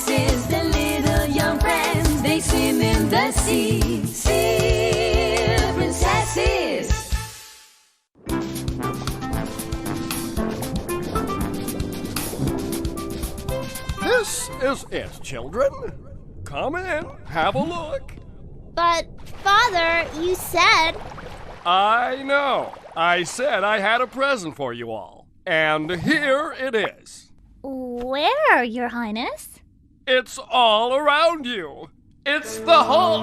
princesses, the little young friends, they swim in the sea. Sea princesses. This is it, children. Come in, have a look. But, Father, you said... I know. I said I had a present for you all. And here it is. Where, Your Highness? It's all around you. It's the hall.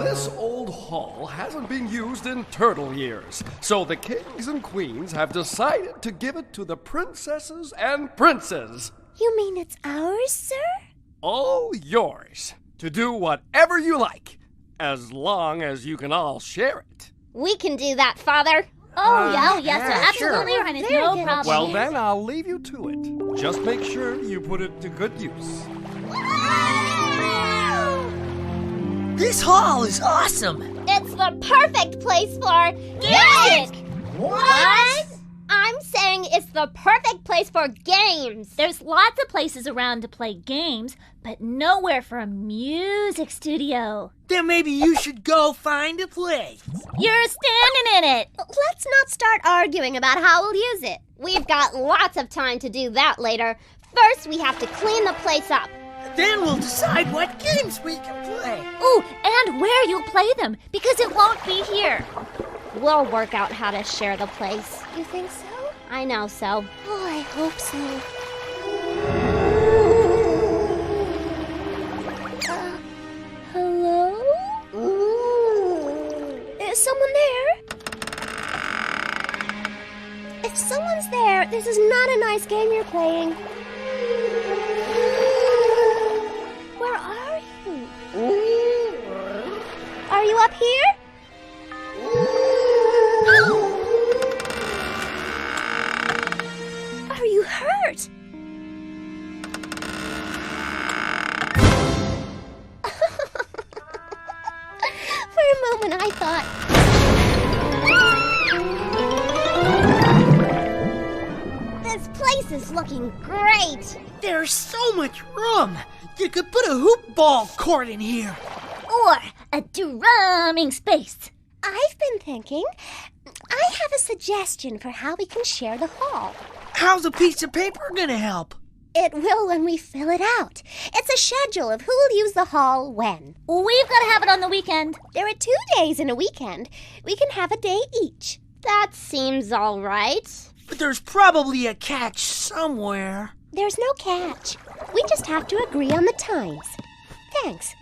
This old hall hasn't been used in turtle years, so the kings and queens have decided to give it to the princesses and princes. You mean it's ours, sir? All yours, to do whatever you like, as long as you can all share it. We can do that, Father. Yes, sir. Absolutely, Your Highness. Very No good. problem. Well, then I'll leave you to it. Just make sure you put it to good use. This hall is awesome! It's the perfect place for... Music! What? I'm saying it's the perfect place for games. There's lots of places around to play games, but nowhere for a music studio. Then maybe you should go find a place. You're standing in it. Let's not start arguing about how we'll use it. We've got lots of time to do that later. First, we have to clean the place up. Then we'll decide what games we can play. Ooh, and where you'll play them, because it won't be here. We'll work out how to share the place. You think so? I know so. Oh, I hope so. Hello? Is someone there? If someone's there, this is not a nice game you're playing. Where are you? Are you up here? Are you hurt? For a moment, I thought... This place is looking great. There's so much room. You could put a hoop ball court in here. Or a drumming space. I've been thinking. I have a suggestion for how we can share the hall. How's a piece of paper gonna help? It will when we fill it out. It's a schedule of who'll use the hall when. We've got to have it on the weekend. There are 2 days in a weekend. We can have a day each. That seems all right. But there's probably a catch somewhere. There's no catch. We just have to agree on the times. Thanks.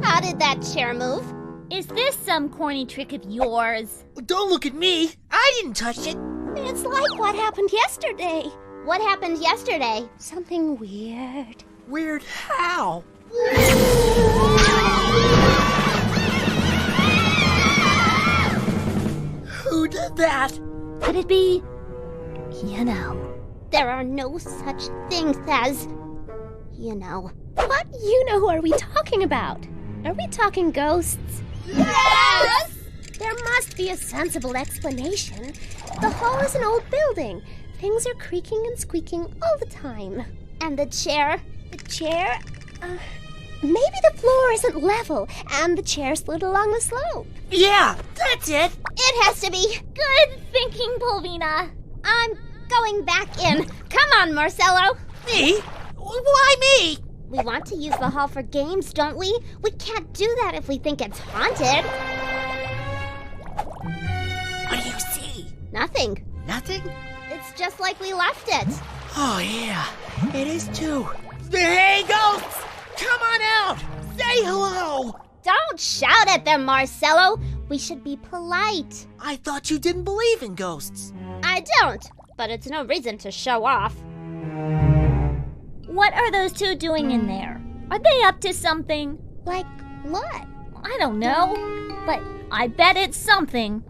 How did that chair move? Is this some corny trick of yours? Don't look at me. I didn't touch it. It's like what happened yesterday. What happened yesterday? Something weird. Weird how? Who did that? Could it be, you know? There are no such things as, you know. What you know are we talking about? Are we talking ghosts? Yes! There must be a sensible explanation. The hall is an old building. Things are creaking and squeaking all the time. And the chair? The chair? Maybe the floor isn't level and the chair slid along the slope. Yeah, that's it. It has to be. Good thinking, Pulvina. I'm going back in. Come on, Marcelo. Me? Why me? We want to use the hall for games, don't we? We can't do that if we think it's haunted. What do you see? Nothing. Nothing? It's just like we left it. Oh, yeah. It is too. Hey, ghosts! Come on out! Say hello! Don't shout at them, Marcelo. We should be polite. I thought you didn't believe in ghosts. I don't, but it's no reason to show off. What are those two doing in there? Are they up to something? Like what? I don't know, but I bet it's something.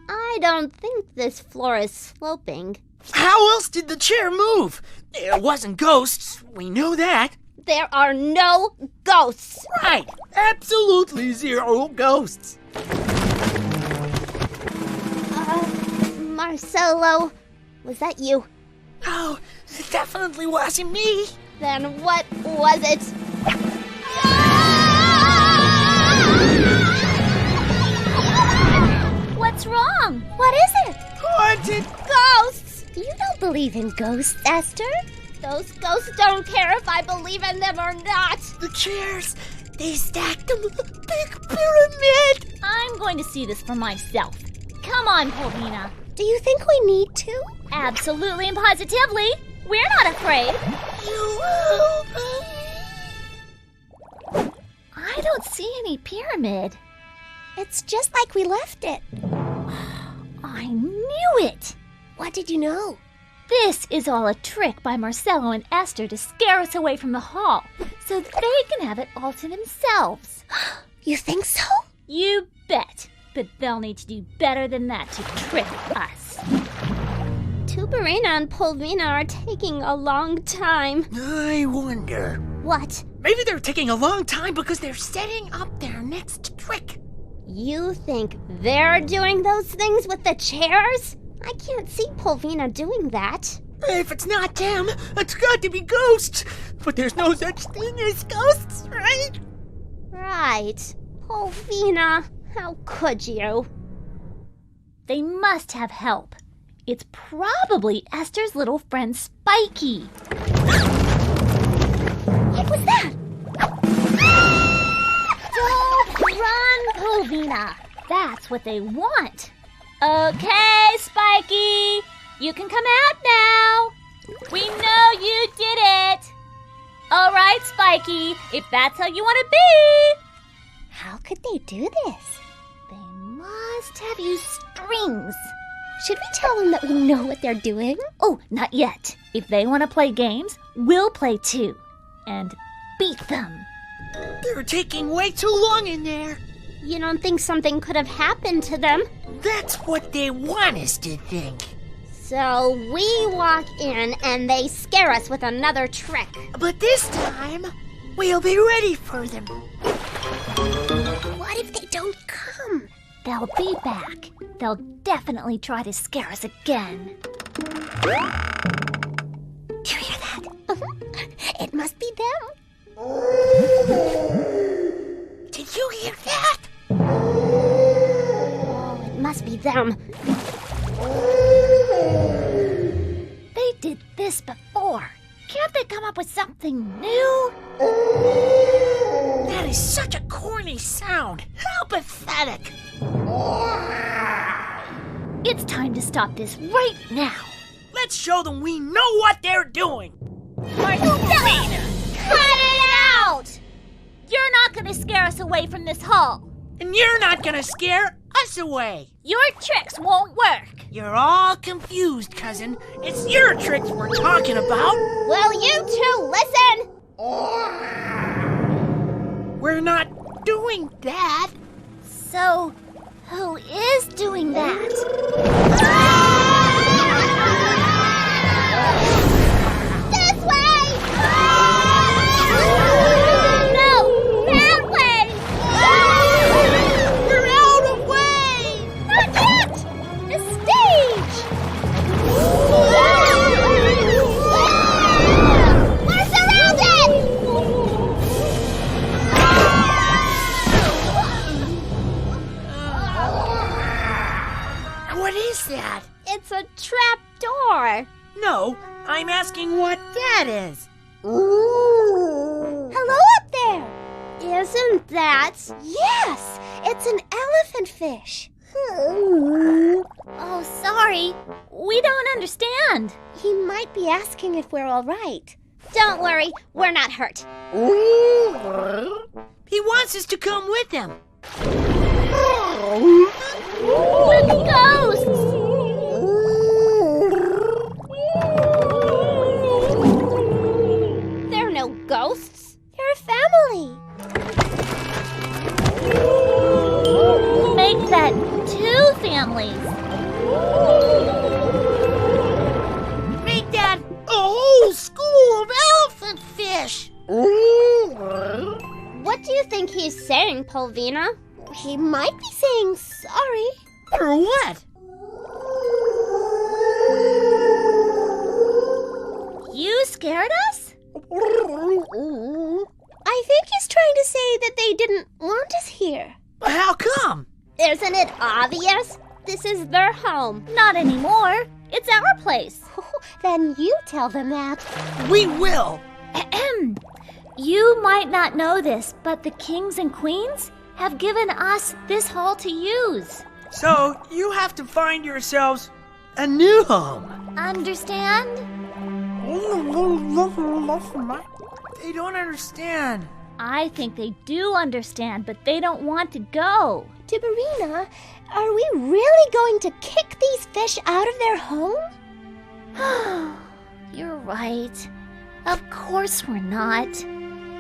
I don't think this floor is sloping. How else did the chair move? There wasn't ghosts. We know that. There are no ghosts. Right. Absolutely zero ghosts. Marcelo, Was that you? Oh, it definitely wasn't me. Then what was it? What's wrong? What is it? Haunted. Ghosts! You don't believe in ghosts, Esther? Those ghosts don't care if I believe in them or not. The chairs, they stacked them like a big pyramid. I'm going to see this for myself. Come on, Polvina. Do you think we need to? Absolutely and positively. We're not afraid. You will be. I don't see any pyramid. It's just like we left it. I knew it. What did you know? This is all a trick by Marcelo and Esther to scare us away from the hall, so they can have it all to themselves. You think so? You bet. But they'll need to do better than that to trick us. Tubarina and Polvina are taking a long time. I wonder. What? Maybe they're taking a long time because they're setting up their next trick. You think they're doing those things with the chairs? I can't see Polvina doing that. If it's not them, it's got to be ghosts. But there's no such thing as ghosts, right? Right. Polvina, how could you? They must have help. It's probably Esther's little friend Spiky. What was that? Don't run, Polvina. That's what they want. Okay, Spiky. You can come out now. We know you did it. All right, Spiky, if that's how you want to be. How could they do this? They must have used strings. Should we tell them that we know what they're doing? Oh, not yet. If they want to play games, we'll play too. And beat them. They're taking way too long in there. You don't think something could have happened to them? That's what they want us to think. So we walk in and they scare us with another trick. But this time, we'll be ready for them. What if they don't come? They'll be back. They'll definitely try to scare us again. Do you hear that? It must be them. Did you hear that? Oh, it must be them. They did this before. Can't they come up with something new? That is such a corny sound. How pathetic. It's time to stop this right now. Let's show them we know what they're doing. Tubarina! Cut it out! You're not going to scare us away from this hall. And you're not gonna scare us away. Your tricks won't work. You're all confused, cousin. It's your tricks we're talking about. Will you two listen? We're not doing that. So, who is doing that? This way! No! That way! We're out of way! Not yet! The stage! We're surrounded! What is that? It's a trap door. No, I'm asking what that is. Hello up there. Isn't that? Yes, it's an elephant fish. Oh, sorry. We don't understand. He might be asking if we're all right. Don't worry, we're not hurt. He wants us to come with him. We're the ghosts! They're no ghosts. You're a family. Make that 2 families. Make that a whole school of elephant fish. What do you think he's saying, Polvina? He might be saying sorry. For what? You scared us? I think he's trying to say that they didn't want us here. How come? Isn't it obvious? This is their home. Not anymore. It's our place. Then you tell them that. We will. Ahem. You might not know this, but the kings and queens have given us this hall to use. So you have to find yourselves a new home. Understand? They don't understand. I think they do understand, but they don't want to go. Tubarina, are we really going to kick these fish out of their home? You're right. Of course we're not.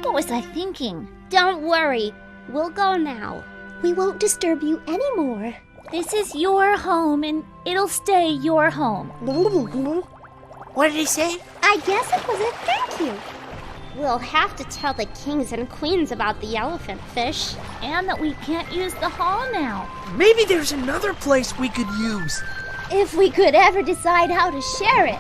What was I thinking? Don't worry. We'll go now. We won't disturb you anymore. This is your home, and it'll stay your home. What did he say? I guess it was a thank you. We'll have to tell the kings and queens about the elephant fish. And that we can't use the hall now. Maybe there's another place we could use. If we could ever decide how to share it.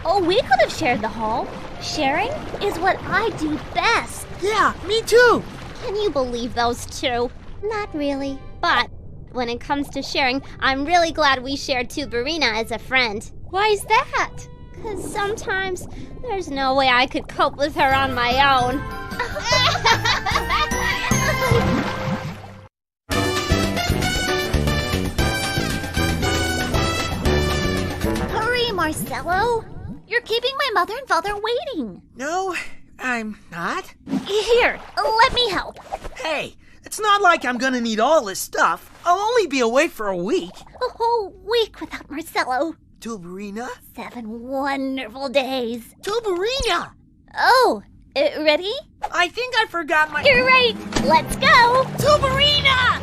Oh, we could have shared the hall. Sharing is what I do best. Yeah, me too. Can you believe those two? Not really. But when it comes to sharing, I'm really glad we shared Tubarina as a friend. Why's that? Because sometimes there's no way I could cope with her on my own. Hurry, Marcelo. You're keeping my mother and father waiting. No, I'm not. Here, let me help. Hey, it's not like I'm gonna need all this stuff. I'll only be away for a week. A whole week without Marcelo. Tubarina? 7 wonderful days. Tubarina! Oh, ready? I think I forgot my... You're right. Let's go. Tubarina!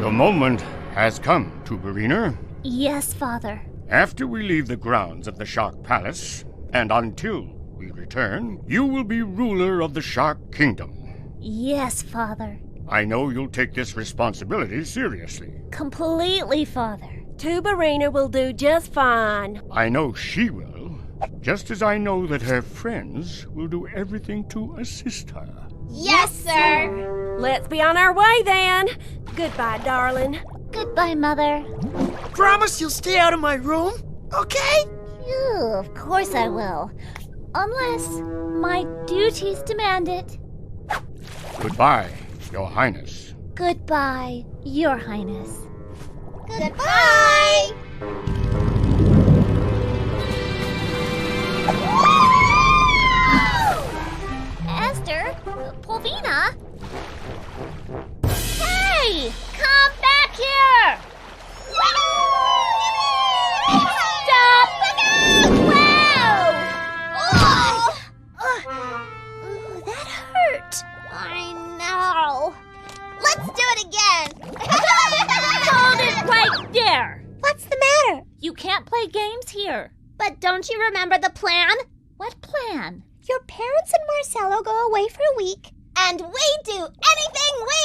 The moment has come, Tubarina. Yes, Father. After we leave the grounds of the Shark Palace, and until we return, you will be ruler of the Shark Kingdom. Yes, Father. I know you'll take this responsibility seriously. Completely, Father. Tubarina will do just fine. I know she will, just as I know that her friends will do everything to assist her. Yes, sir. Let's be on our way then. Goodbye, darling. Goodbye, Mother. Promise you'll stay out of my room, okay? Ew, of course I will. Unless my duties demand it. Goodbye, Your Highness. Goodbye, Your Highness. Goodbye. Esther, Polvina. Hey, come back here. Stop. Wow. Ooh, that hurt. I know. Let's do it again. Hold it right there. What's the matter? You can't play games here. But don't you remember the plan? What plan? Your parents and Marcelo go away for a week. And we do anything we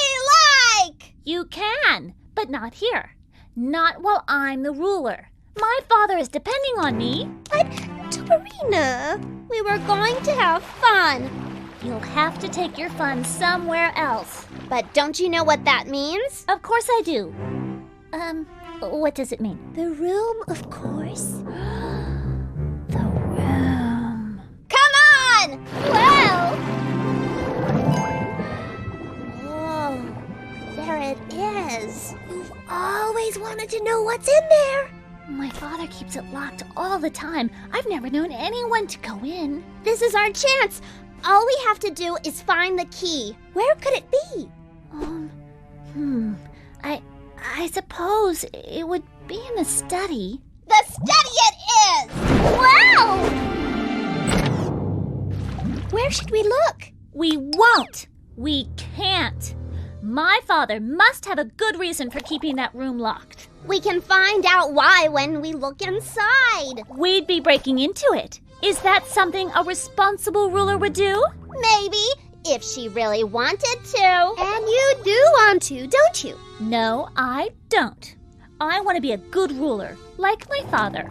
like! You can, but not here. Not while I'm the ruler. My father is depending on me. But, Tubarina, We were going to have fun. You'll have to take your fun somewhere else. But don't you know what that means? Of course I do. What does it mean? the room, of course. The room. Come on! Well. Oh, there it is. You've always wanted to know what's in there. My father keeps it locked all the time. I've never known anyone to go in. This is our chance. All we have to do is find the key. Where could it be? I suppose it would be in the study. The study it is! Wow! Where should we look? We won't. We can't. My father must have a good reason for keeping that room locked. We can find out why when we look inside. We'd be breaking into it. Is that something a responsible ruler would do? Maybe, if she really wanted to. And you do want to, don't you? No, I don't. I want to be a good ruler, like my father.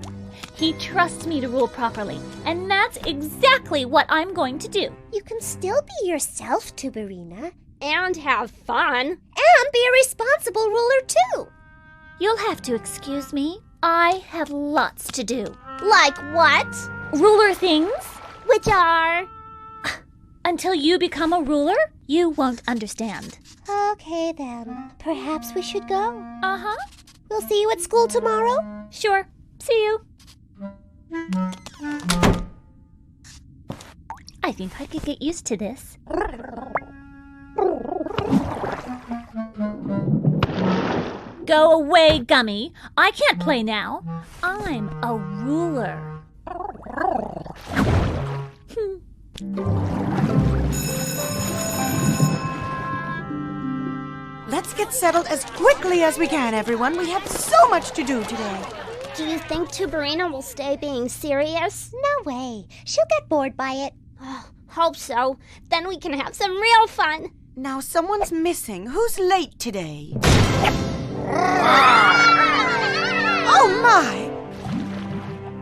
He trusts me to rule properly, and that's exactly what I'm going to do. You can still be yourself, Tubarina. And have fun. And be a responsible ruler, too. You'll have to excuse me. I have lots to do. Like what? Ruler things? Which are? Until you become a ruler, you won't understand. Okay, then. Perhaps we should go. Uh-huh. We'll see you at school tomorrow. Sure. See you. I think I could get used to this. Go away, Gummy. I can't play now. I'm a ruler. Let's get settled as quickly as we can, everyone. We have so much to do today. Do you think Tubarina will stay being serious? No way. She'll get bored by it. Oh, hope so. Then we can have some real fun. Now, someone's missing. Who's late today? Oh, my!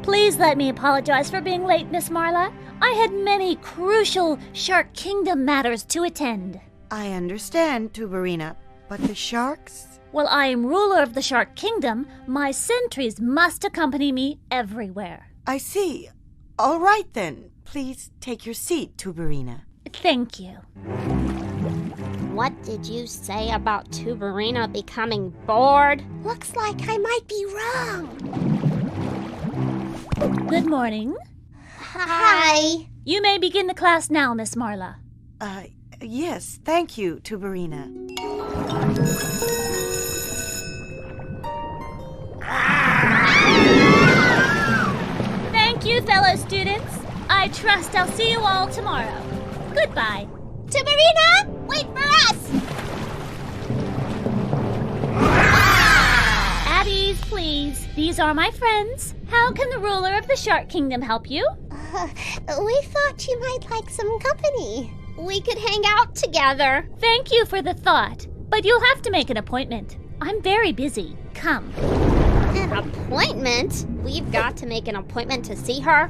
Please let me apologize for being late, Miss Marla. I had many crucial Shark Kingdom matters to attend. I understand, Tubarina, but the sharks? While I am ruler of the Shark Kingdom, my sentries must accompany me everywhere. I see. All right, then. Please take your seat, Tubarina. Thank you. What did you say about Tubarina becoming bored? Looks like I might be wrong. Good morning. Hi. You may begin the class now, Miss Marla. Yes, thank you, Tubarina. Thank you, fellow students. I trust I'll see you all tomorrow. Goodbye. Tubarina, wait for us. At ease, please. These are my friends. How can the ruler of the Shark Kingdom help you? We thought you might like some company. We could hang out together. Thank you for the thought, but you'll have to make an appointment. I'm very busy. Come. An appointment? We've got to make an appointment to see her.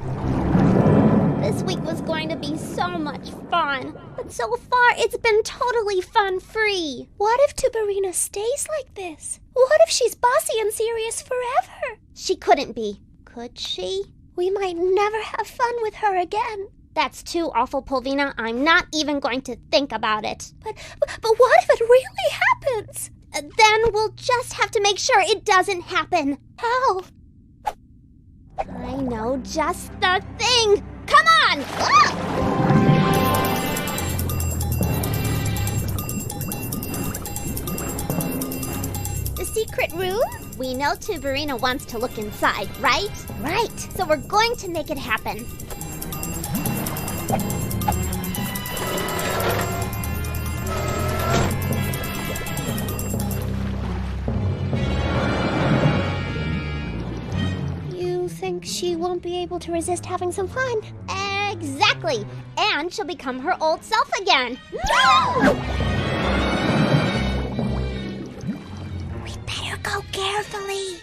This week was going to be so much fun, but so far it's been totally fun-free. What if Tubarina stays like this? What if she's bossy and serious forever? She couldn't be. Could she? We might never have fun with her again. That's too awful, Polvina. I'm not even going to think about it. But what if it really happens? Then we'll just have to make sure it doesn't happen. How? I know just the thing. Come on! The secret room? We know Tubarina wants to look inside, right? Right. So we're going to make it happen. You think she won't be able to resist having some fun? Exactly. And she'll become her old self again. We better go carefully.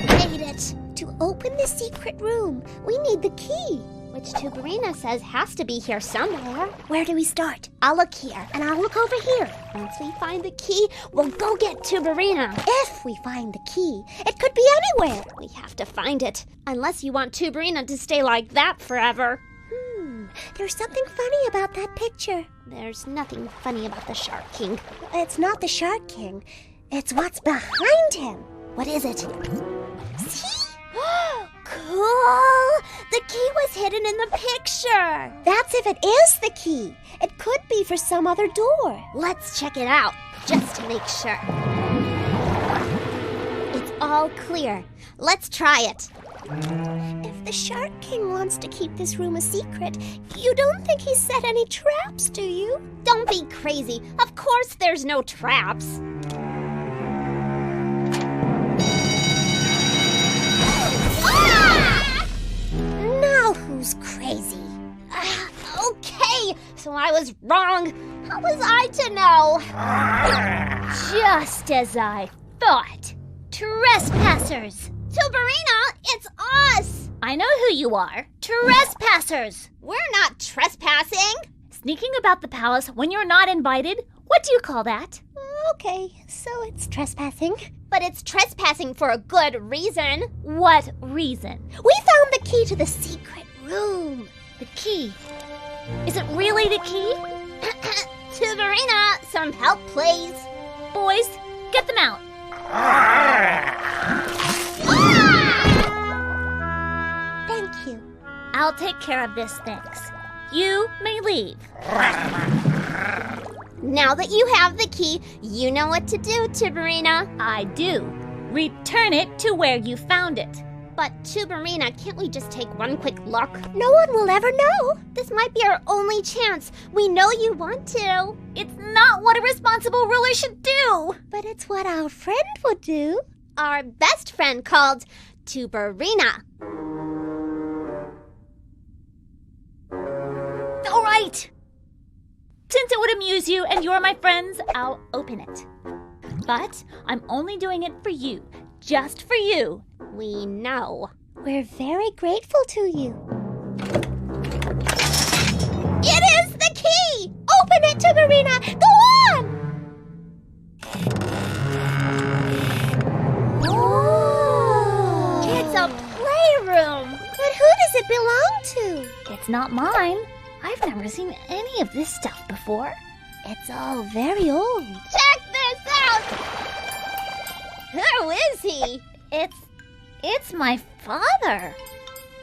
Made it. To open the secret room, we need the key. Which Tubarina says has to be here somewhere. Where do we start? I'll look here. And I'll look over here. Once we find the key, we'll go get Tubarina. If we find the key, it could be anywhere. We have to find it. Unless you want Tubarina to stay like that forever. There's something funny about that picture. There's nothing funny about the Shark King. It's not the Shark King. It's what's behind him. What is it? See? Cool! The key was hidden in the picture. That's if it is the key. It could be for some other door. Let's check it out, just to make sure. It's all clear. Let's try it. If the Shark King wants to keep this room a secret, you don't think he set any traps, do you? Don't be crazy. Of course there's no traps. Now who's crazy? Okay, so I was wrong. How was I to know? Just as I thought. Trespassers! Tubarina, it's us! I know who you are. Trespassers! We're not trespassing. Sneaking about the palace when you're not invited? What do you call that? Okay, so it's trespassing. But it's trespassing for a good reason. What reason? We found the key to the secret room. The key. Is it really the key? Tubarina, some help, please. Boys, get them out. Thank you. I'll take care of this, thanks. You may leave. Now that you have the key, you know what to do, Tubarina. I do. Return it to where you found it. But Tubarina, can't we just take one quick look? No one will ever know. This might be our only chance. We know you want to. It's not what a responsible ruler should do. But it's what our friend would do. Our best friend called Tubarina. All right. Since it would amuse you and you're my friends, I'll open it. But I'm only doing it for you. Just for you. We know. We're very grateful to you. It is the key! Open it, Tubarina! Go on! Oh! It's a playroom! But who does it belong to? It's not mine. I've never seen any of this stuff before. It's all very old. Check this out! Who is he? It's my father.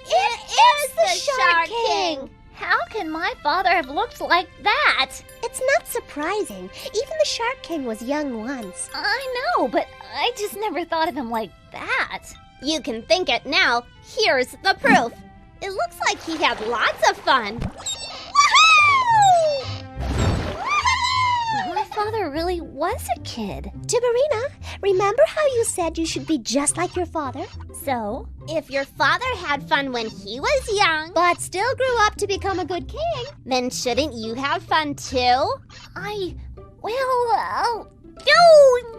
It is the Shark King! How can my father have looked like that? It's not surprising. Even the Shark King was young once. I know, but I just never thought of him like that. You can think it now. Here's the proof. It looks like he had lots of fun. My father really was a kid. Tubarina, remember how you said you should be just like your father? So? If your father had fun when he was young, But still grew up to become a good king. then shouldn't you have fun too? No,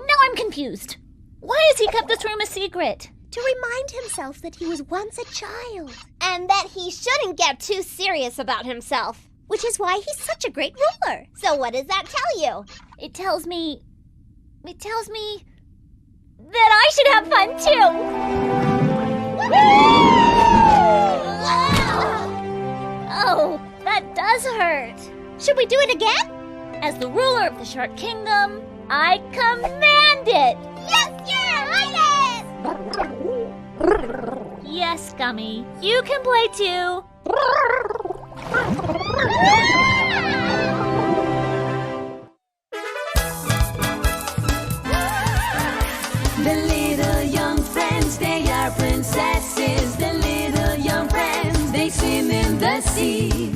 now I'm confused. Why has he kept this room a secret? To remind himself that he was once a child. And that he shouldn't get too serious about himself. Which is why he's such a great ruler. So what does that tell you? It tells me that I should have fun too. Oh, that does hurt. Should we do it again? As the ruler of the Shark Kingdom, I command it. Yes, Your Highness! Yes, Gummy, you can play too. The little young friends, they are princesses. The little young friends, they swim in the sea.